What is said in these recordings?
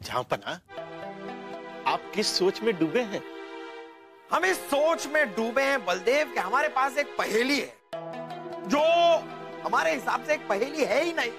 जहाँपना, आप किस सोच में डूबे हैं? हम इस सोच में डूबे हैं बलदेव कि हमारे पास एक पहेली है जो हमारे हिसाब से एक पहेली है ही नहीं,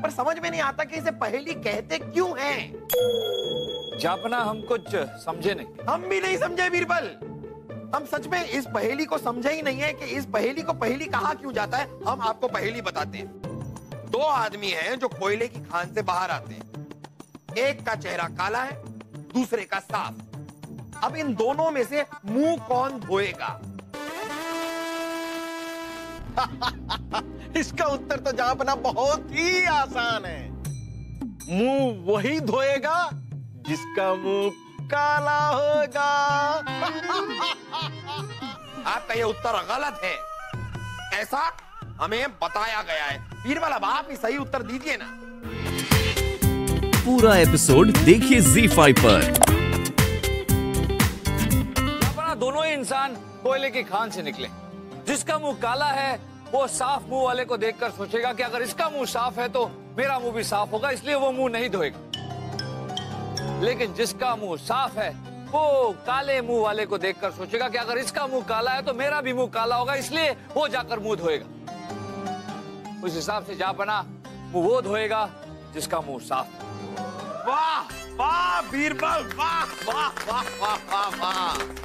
पर समझ में नहीं आता कि इसे पहेली कहते क्यों हैं। जापना, हम कुछ समझे नहीं। हम भी नहीं समझे बीरबल। हम सच में इस पहेली को समझे ही नहीं है कि इस पहेली को पहेली कहा क्यों जाता है। हम आपको पहेली बताते हैं। दो आदमी हैं जो कोयले की खान से बाहर आते हैं। एक का चेहरा काला है, दूसरे का साफ। अब इन दोनों में से मुंह कौन धोएगा? इसका उत्तर तो जहाँपना बहुत ही आसान है। मुंह वही धोएगा जिसका मुंह काला होगा। आपका यह उत्तर गलत है, ऐसा हमें बताया गया है। बीरबल, अब आप ही सही उत्तर दीजिए ना। पूरा एपिसोड देखिए ZEE5 पर। जापना, दोनों ही इंसान कोयले की खान से निकले। जिसका मुंह काला है वो साफ मुंह वाले को देखकर सोचेगा कि अगर इसका मुंह साफ है तो मेरा मुंह भी साफ होगा, इसलिए वो मुंह नहीं धोएगा। लेकिन जिसका मुंह साफ है वो काले मुंह वाले को देखकर सोचेगा कि अगर इसका मुंह काला है तो मेरा भी मुंह काला होगा, इसलिए वो जाकर मुंह धोएगा। उस हिसाब से जापना, मुंह वो धोएगा जिसका मुंह साफ है। वाह वाह बीरबल, वाह वाह वाह वाह वाह वाह।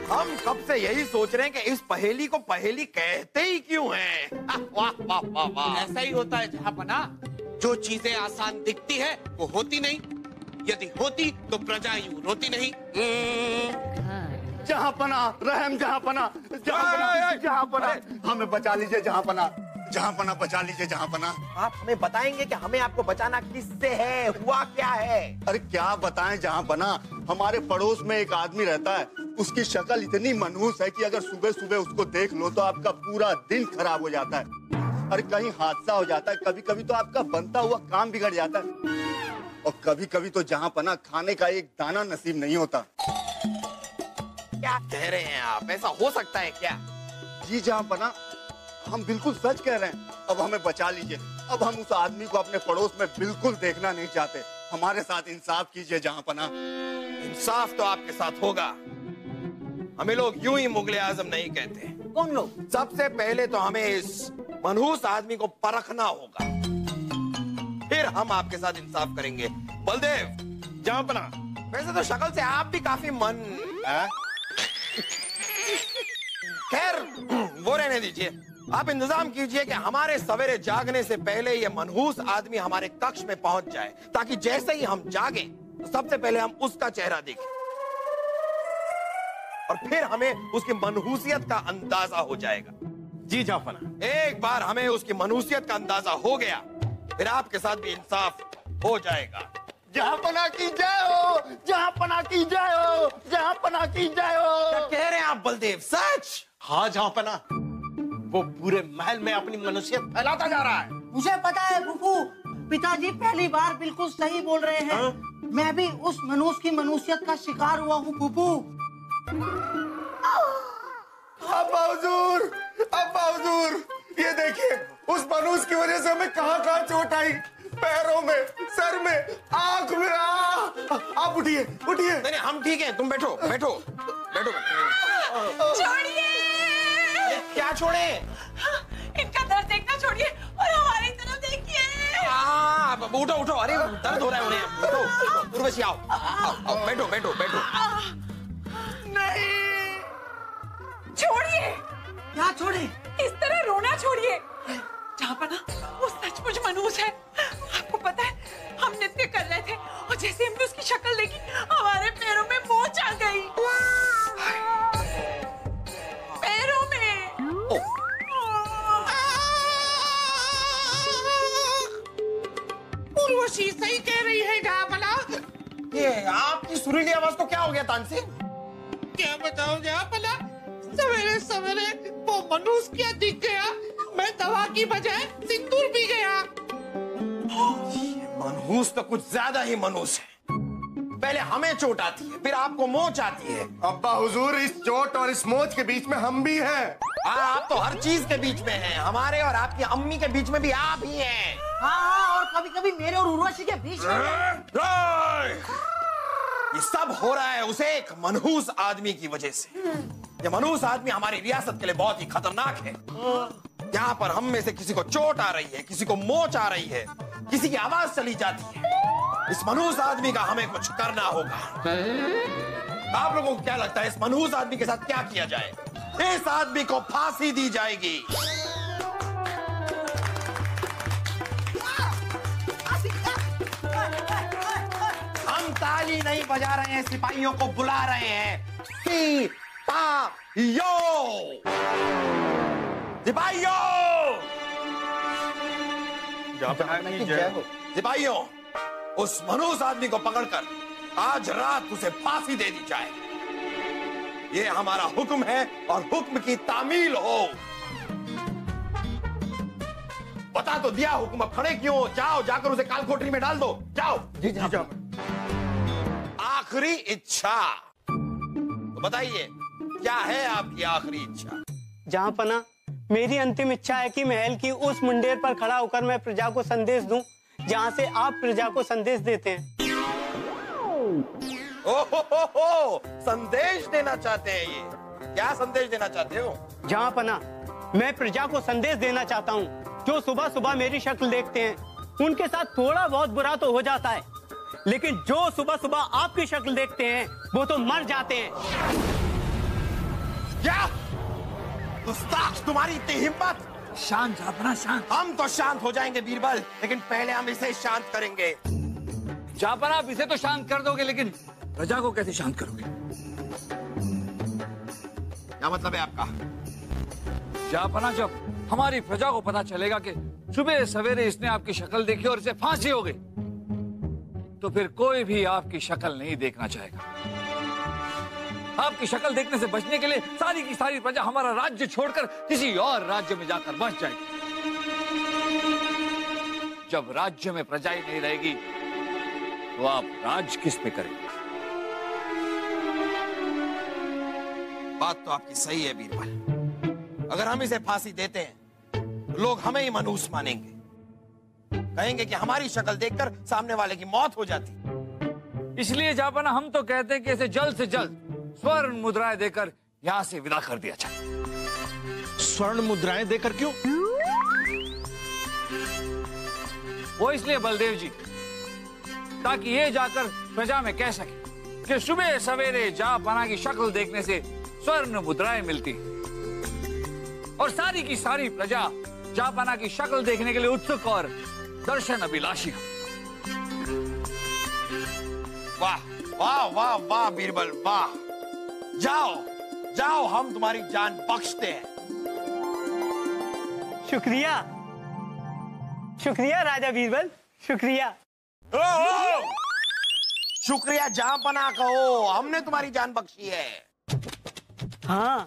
हम कब से यही सोच रहे हैं कि इस पहेली को पहेली कहते ही क्यों हैं। वाह वाह वाह वाह। ऐसा ही होता है जहाँपना, जो चीजें आसान दिखती है वो होती नहीं, यदि होती तो प्रजा यूं रोती नहीं। जहाँपना, रहम जहाँपना, जहाँपना, जहाँपना, हमें बचा लीजिए जहाँपना, जहाँपना बचा लीजिए जहाँपना। आप हमें बताएंगे कि हमें आपको बचाना किससे है, हुआ क्या है? अरे क्या बताएं जहाँपना, हमारे पड़ोस में एक आदमी रहता है। उसकी शक्ल इतनी मनहूस है कि अगर सुबह सुबह उसको देख लो तो आपका पूरा दिन खराब हो जाता है। अरे कहीं हादसा हो जाता है, कभी कभी तो आपका बनता हुआ काम बिगड़ जाता है, और कभी कभी तो जहाँपना खाने का एक दाना नसीब नहीं होता। क्या कह रहे हैं आप? ऐसा हो सकता है क्या? जी जहाँपना, हम बिल्कुल सच कह रहे हैं। अब हमें बचा लीजिए। अब हम उस आदमी को अपने पड़ोस में बिल्कुल देखना नहीं चाहते। हमारे साथ इंसाफ कीजिए जहाँपना। इंसाफ तो आपके साथ होगा। हमें लोग यूं ही मुगले आजम नहीं कहते। कौन लोग? सबसे पहले तो हमें इस मनहूस आदमी को परखना होगा, फिर हम आपके साथ इंसाफ करेंगे। बलदेव, जहाँपना, वैसे तो शक्ल से आप भी काफी मन, खैर वो रहने दीजिए। आप इंतजाम कीजिए कि हमारे सवेरे जागने से पहले ये मनहूस आदमी हमारे कक्ष में पहुंच जाए, ताकि जैसे ही हम जागे तो सबसे पहले हम उसका चेहरा देखें और फिर हमें उसकी मनहूसियत का अंदाजा हो जाएगा। जी जहाँपना। एक बार हमें उसकी मनहूसियत का अंदाजा हो गया, फिर आपके साथ भी इंसाफ हो जाएगा। जहाँपना की जय हो, जहाँपना की जय हो, जहाँपना की जय हो। क्या कह रहे हैं आप बलदेव? सच? हाँ जहाँपना, वो पूरे महल में अपनी मनुष्यत फैलाता जा रहा है। मुझे पता है फूफू, पिताजी पहली बार बिल्कुल सही बोल रहे हैं। मैं भी उस मनुष्य की मनुष्यत का शिकार हुआ हूँ फूफू। अब्बा हुजूर, अब्बा हुजूर, ये देखिए उस मनुष्य की वजह से हमें कहाँ चोट आई, पैरों में, सर में, आँख में। आप उठिए, उठिए। नहीं, हम ठीक हैं, तुम बैठो बैठो बैठो। छोड़िए! क्या छोड़े? इनका दर्द देखना छोड़िए और हमारी तरफ देखिए। उठो उठो, अरे दर्द हो रहा है उन्हें। उठो उर्वशी, आओ आओ, बैठो बैठो बैठो। नहीं, छोड़िए। क्या छोड़े? इस तरह रोना छोड़िए। जहाँपना, वो सचमुच मनहूस है। आपको पता है, हम नृत्य कर रहे थे और जैसे हमने उसकी शक्ल देखी हमारे पैरों में मोच आ गई। पैरों में। उर्वशी सही कह रही है जहाँपना। ये आपकी सुरीली आवाज को क्या हो गया तानसेन? क्या बताऊं जहाँपना, सवेरे वो मनुष्य क्या दिख गया, मैं दवा की बजाय सिंदूर पी गया। मनहूस तो कुछ ज्यादा ही मनहूस है। पहले हमें चोट आती है, फिर आपको मोच आती है। अब्बा हुजूर, इस चोट और इस मोच के बीच में हम भी हैं। आप तो हर चीज के बीच में हैं। हमारे और आपकी अम्मी के बीच में भी आप ही हैं। हाँ, और कभी कभी मेरे और उर्वशी के बीच में। ये सब हो रहा है उसे एक मनहूस आदमी की वजह से। ये मनहूस आदमी हमारी रियासत के लिए बहुत ही खतरनाक है। यहाँ पर हम में से किसी को चोट आ रही है, किसी को मोच आ रही है, किसी की आवाज चली जाती है। इस मनहूस आदमी का हमें कुछ करना होगा। आप लोगों को क्या लगता है इस मनहूस आदमी के साथ क्या किया जाए? इस आदमी को फांसी दी जाएगी। हम ताली नहीं बजा रहे हैं, सिपाहियों को बुला रहे हैं। सिपाहियों, सिपाहियों, सिपाहियों, उस मनहूस आदमी को पकड़कर आज रात उसे फांसी दे दी जाए। ये हमारा हुक्म है और हुक्म की तामील हो। बता तो दिया हुक्म, अब खड़े क्यों? जाओ, जाकर उसे कालकोठरी में डाल दो। जाओ। जी जाओ। आखिरी इच्छा तो बताइए, क्या है आपकी आखिरी इच्छा? जहांपना, मेरी अंतिम इच्छा है कि महल की उस मुंडेर पर खड़ा होकर मैं प्रजा को संदेश दूं, जहां से आप प्रजा को संदेश देते हैं। ओहो, संदेश देना चाहते हैं। ये क्या संदेश देना चाहते हो? जहांपना, मैं प्रजा को संदेश देना चाहता हूं। जो सुबह सुबह मेरी शक्ल देखते हैं, उनके साथ थोड़ा बहुत बुरा तो हो जाता है, लेकिन जो सुबह सुबह आपकी शक्ल देखते हैं, वो तो मर जाते हैं। क्या गुस्ताख, तुम्हारी इतनी हिम्मत? शांत जहांपना, शांत। हम तो शांत हो जाएंगे बीरबल, लेकिन पहले हम इसे शांत करेंगे। जहांपना, आप इसे तो शांत कर दोगे, लेकिन प्रजा को कैसे शांत करोगे? क्या मतलब है आपका? जहांपना, जब हमारी प्रजा को पता चलेगा कि सुबह सवेरे इसने आपकी शक्ल देखी और इसे फांसी हो गई, तो फिर कोई भी आपकी शक्ल नहीं देखना चाहेगा। आपकी शक्ल देखने से बचने के लिए सारी की सारी प्रजा हमारा राज्य छोड़कर किसी और राज्य में जाकर बस जाएगी। जब राज्य में प्रजा ही नहीं रहेगी, तो आप राज किस पे करेंगे? बात तो आपकी सही है बीरबल। अगर हम इसे फांसी देते हैं, तो लोग हमें ही मनहूस मानेंगे, कहेंगे कि हमारी शक्ल देखकर सामने वाले की मौत हो जाती। इसलिए जहांपना, हम तो कहते हैं कि इसे जल्द से जल्द स्वर्ण मुद्राएं देकर यहां से विदा कर दिया जाए। स्वर्ण मुद्राएं देकर क्यों? वो इसलिए बलदेव जी, ताकि ये जाकर प्रजा में कह सके कि सुबह सवेरे जहांपना की शक्ल देखने से स्वर्ण मुद्राएं मिलती, और सारी की सारी प्रजा जहांपना की शक्ल देखने के लिए उत्सुक और दर्शन अभिलाषी हो। वाह वाह वाह वाह बीरबल, वाह। जाओ जाओ, हम तुम्हारी जान बख्शते हैं। शुक्रिया, शुक्रिया राजा बीरबल, शुक्रिया। शुक्रिया जहांपना कहो, हमने तुम्हारी जान बख्शी है। हाँ,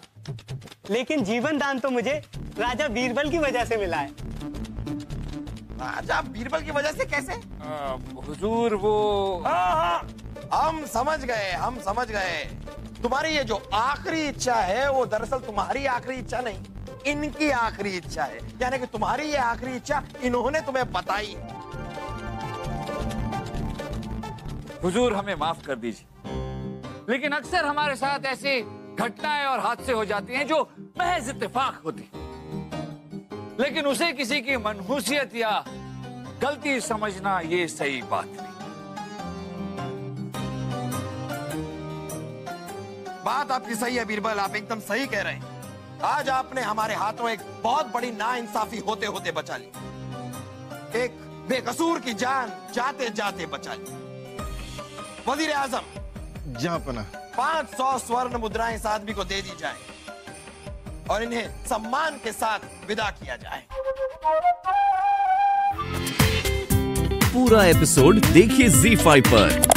लेकिन जीवन दान तो मुझे राजा बीरबल की वजह से मिला है। राजा बीरबल की वजह से कैसे? हुजूर, वो हाँ, हम समझ गए, हम समझ गए। तुम्हारी ये जो आखिरी इच्छा है, वो दरअसल तुम्हारी आखिरी इच्छा नहीं, इनकी आखिरी इच्छा है। यानी कि तुम्हारी ये आखिरी इच्छा इन्होंने तुम्हें बताई। हुजूर, हमें माफ कर दीजिए, लेकिन अक्सर हमारे साथ ऐसी घटनाएं और हादसे हो जाती हैं जो महज इत्तेफाक होती, लेकिन उसे किसी की मनहूसियत या गलती समझना ये सही बात नहीं। बात आपकी सही है बीरबल, आप एकदम सही कह रहे हैं। आज आपने हमारे हाथों एक बहुत बड़ी नाइंसाफी होते होते बचा ली, एक बेकसूर की जान जाते जाते बचा ली। वजीर आजम, जहांपना, 500 स्वर्ण मुद्राएं इस आदमी को दे दी जाए और इन्हें सम्मान के साथ विदा किया जाए। पूरा एपिसोड देखिए ZEE5 पर।